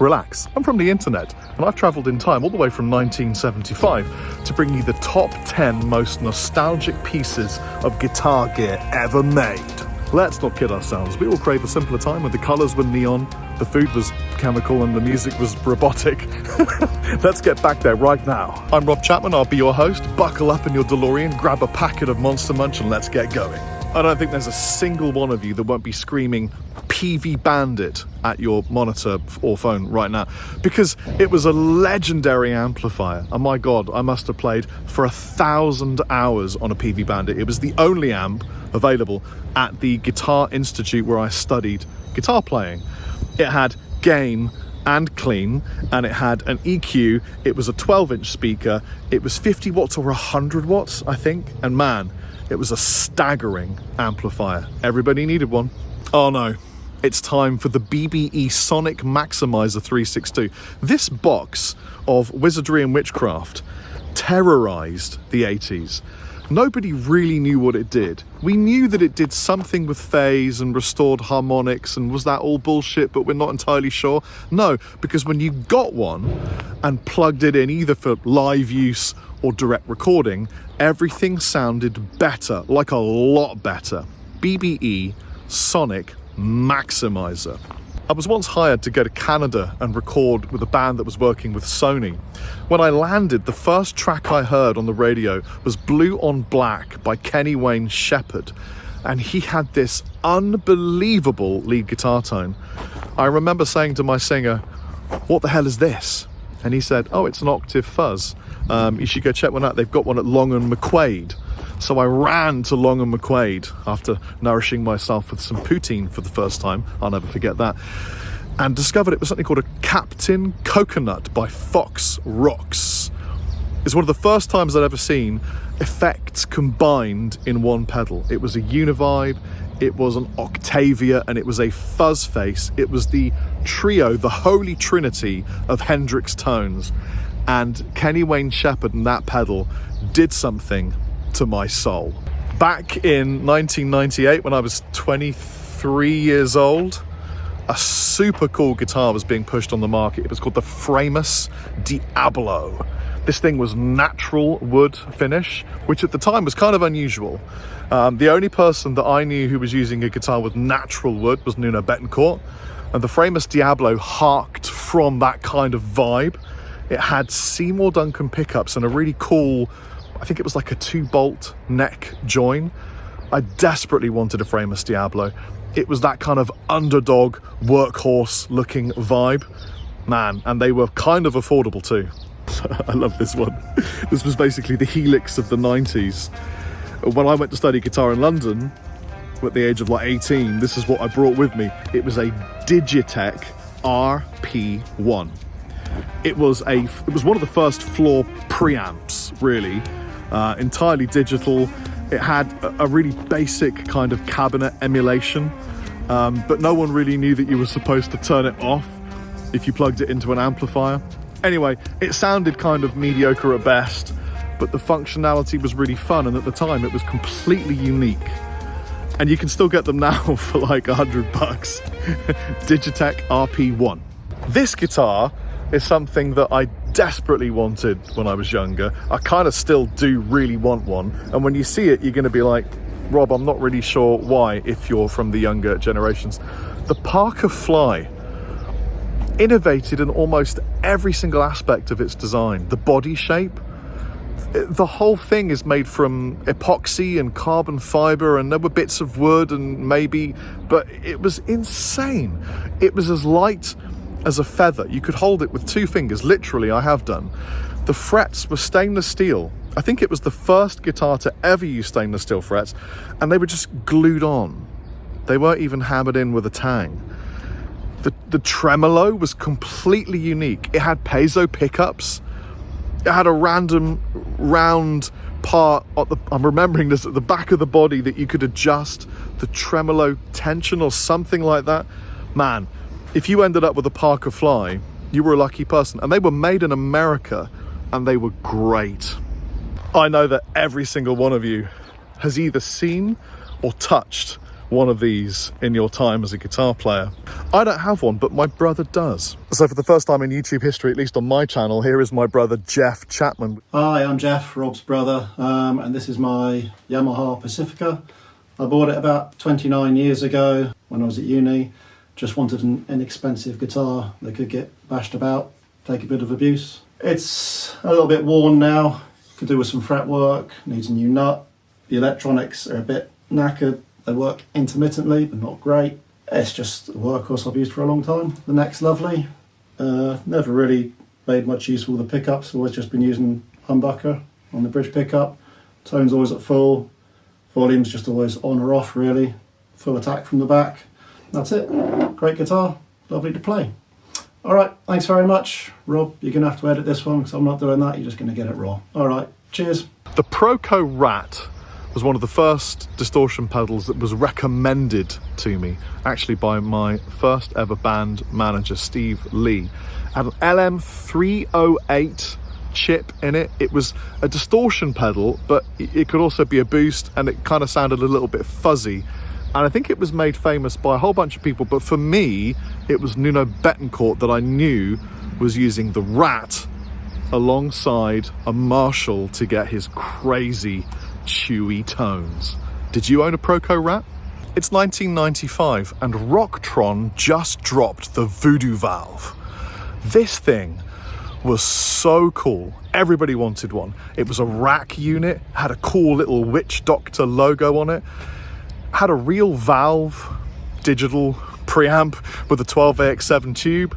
Relax, I'm from the internet, and I've travelled in time all the way from 1975 to bring you the top 10 most nostalgic pieces of guitar gear ever made. Let's not kid ourselves, we all crave a simpler time when the colours were neon, the food was chemical and the music was robotic. Let's get back there right now. I'm Rob Chapman, I'll be your host. Buckle up in your DeLorean, grab a packet of Monster Munch and let's get going. I don't think there's a single one of you that won't be screaming Peavey Bandit at your monitor or phone right now, because it was a legendary amplifier. And my God, I must have played for 1,000 hours on a Peavey Bandit. It was the only amp available at the Guitar Institute where I studied guitar playing. It had gain and clean, and it had an EQ. It was a 12-inch speaker. It was 50 watts or 100 watts, I think. And man, it was a staggering amplifier. Everybody needed one. Oh no, it's time for the BBE Sonic Maximizer 362. This box of wizardry and witchcraft terrorized the 80s. Nobody really knew what it did. We knew that it did something with phase and restored harmonics, and was that all bullshit, but we're not entirely sure? No, because when you got one and plugged it in either for live use or direct recording, everything sounded better, like a lot better. BBE Sonic Maximizer. I was once hired to go to Canada and record with a band that was working with Sony. When I landed, the first track I heard on the radio was Blue on Black by Kenny Wayne Shepherd, and he had this unbelievable lead guitar tone. I remember saying to my singer, "What the hell is this?" And he said, "Oh, it's an octave fuzz. You should go check one out. They've got one at Long and McQuaid." So I ran to Long and McQuaid after nourishing myself with some poutine for the first time. I'll never forget that. And discovered it was something called a Captain Coconut by Fox Rocks. It's one of the first times I'd ever seen effects combined in one pedal. It was a Univibe, it was an Octavia, and it was a fuzz face. It was the trio, the holy trinity of Hendrix tones. And Kenny Wayne Shepherd and that pedal did something to my soul. Back in 1998, when I was 23 years old, a super cool guitar was being pushed on the market. It was called the Framus Diablo. This thing was natural wood finish, which at the time was kind of unusual. The only person that I knew who was using a guitar with natural wood was Nuno Betancourt, and the Framus Diablo harked from that kind of vibe. It had Seymour Duncan pickups and a really cool, I think it was like a 2-bolt neck join. I desperately wanted a Framus Diablo. It was that kind of underdog, workhorse looking vibe. Man, and they were kind of affordable too. I love this one. This was basically the Helix of the 90s. When I went to study guitar in London, at the age of like 18, this is what I brought with me. It was a DigiTech RP1. It was one of the first floor preamps, really. Entirely digital. It had a really basic kind of cabinet emulation, but no one really knew that you were supposed to turn it off if you plugged it into an amplifier. Anyway, it sounded kind of mediocre at best, but the functionality was really fun, and at the time it was completely unique. And you can still get them now for like $100. DigiTech RP1. This guitar is something that I desperately wanted when I was younger. I kind of still do really want one. And when you see it, you're going to be like, Rob, I'm not really sure why, if you're from the younger generations. The Parker Fly innovated in almost every single aspect of its design. The body shape, the whole thing is made from epoxy and carbon fiber, and there were bits of wood and maybe, but it was insane. It was as light as a feather. You could hold it with 2 fingers, literally. I have done. The frets were stainless steel. I think it was the first guitar to ever use stainless steel frets, and they were just glued on. They weren't even hammered in with a tang. The tremolo was completely unique. It had piezo pickups. It had a random round part I'm remembering this, at the back of the body that you could adjust the tremolo tension or something like that. Man, if you ended up with a Parker Fly, you were a lucky person. And they were made in America, and they were great. I know that every single one of you has either seen or touched one of these in your time as a guitar player. I don't have one, but my brother does. So for the first time in YouTube history, at least on my channel, here is my brother Jeff Chapman. Hi, I'm Jeff, Rob's brother, and this is my Yamaha Pacifica. I bought it about 29 years ago when I was at uni. Just wanted an inexpensive guitar that could get bashed about, take a bit of abuse. It's a little bit worn now, could do with some fretwork, needs a new nut. The electronics are a bit knackered. They work intermittently, but not great. It's just a workhorse I've used for a long time. The neck's lovely. Never really made much use of all the pickups. Always just been using humbucker on the bridge pickup. Tone's always at full. Volume's just always on or off, really. Full attack from the back. That's it. Great guitar. Lovely to play. All right, thanks very much. Rob, you're going to have to edit this one because I'm not doing that. You're just going to get it raw. All right, cheers. The ProCo Rat was one of the first distortion pedals that was recommended to me, actually by my first ever band manager, Steve Lee. Had an LM308 chip in it. It was a distortion pedal, but it could also be a boost, and it kind of sounded a little bit fuzzy. And I think it was made famous by a whole bunch of people, but for me, it was Nuno Betancourt that I knew was using the Rat alongside a Marshall to get his crazy chewy tones. Did you own a ProCo Rat? It's 1995 and Rocktron just dropped the Voodoo valve. This thing was so cool. Everybody wanted one. It was a rack unit, had a cool little witch doctor logo on it, had a real valve, digital preamp with a 12AX7 tube,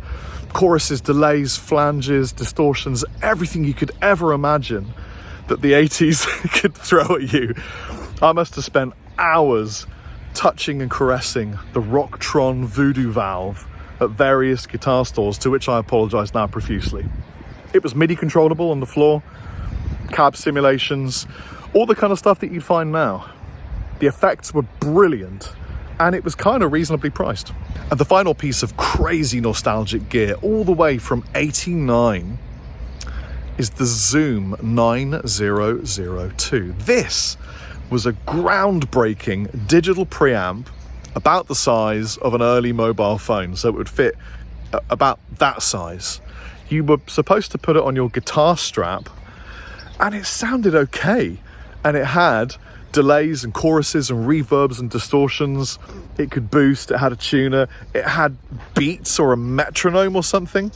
choruses, delays, flanges, distortions, everything you could ever imagine that the 80s could throw at you. I must have spent hours touching and caressing the Rocktron Voodoo valve at various guitar stores, to which I apologise now profusely. It was MIDI controllable on the floor, cab simulations, all the kind of stuff that you'd find now. The effects were brilliant, and it was kind of reasonably priced. And the final piece of crazy nostalgic gear, all the way from '89, is the Zoom 9002. This was a groundbreaking digital preamp about the size of an early mobile phone, so it would fit about that size. You were supposed to put it on your guitar strap, and it sounded okay, and it had delays and choruses and reverbs and distortions. It could boost, it had a tuner, it had beats or a metronome or something.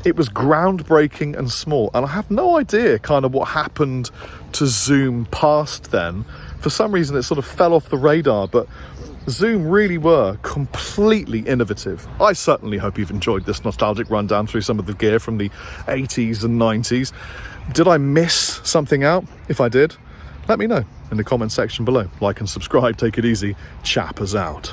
It was groundbreaking and small, and I have no idea kind of what happened to Zoom past then. For some reason it sort of fell off the radar, but Zoom really were completely innovative. I certainly hope you've enjoyed this nostalgic rundown through some of the gear from the 80s and 90s. Did I miss something out? If I did, let me know in the comment section below. Like and subscribe, take it easy. Chappers out.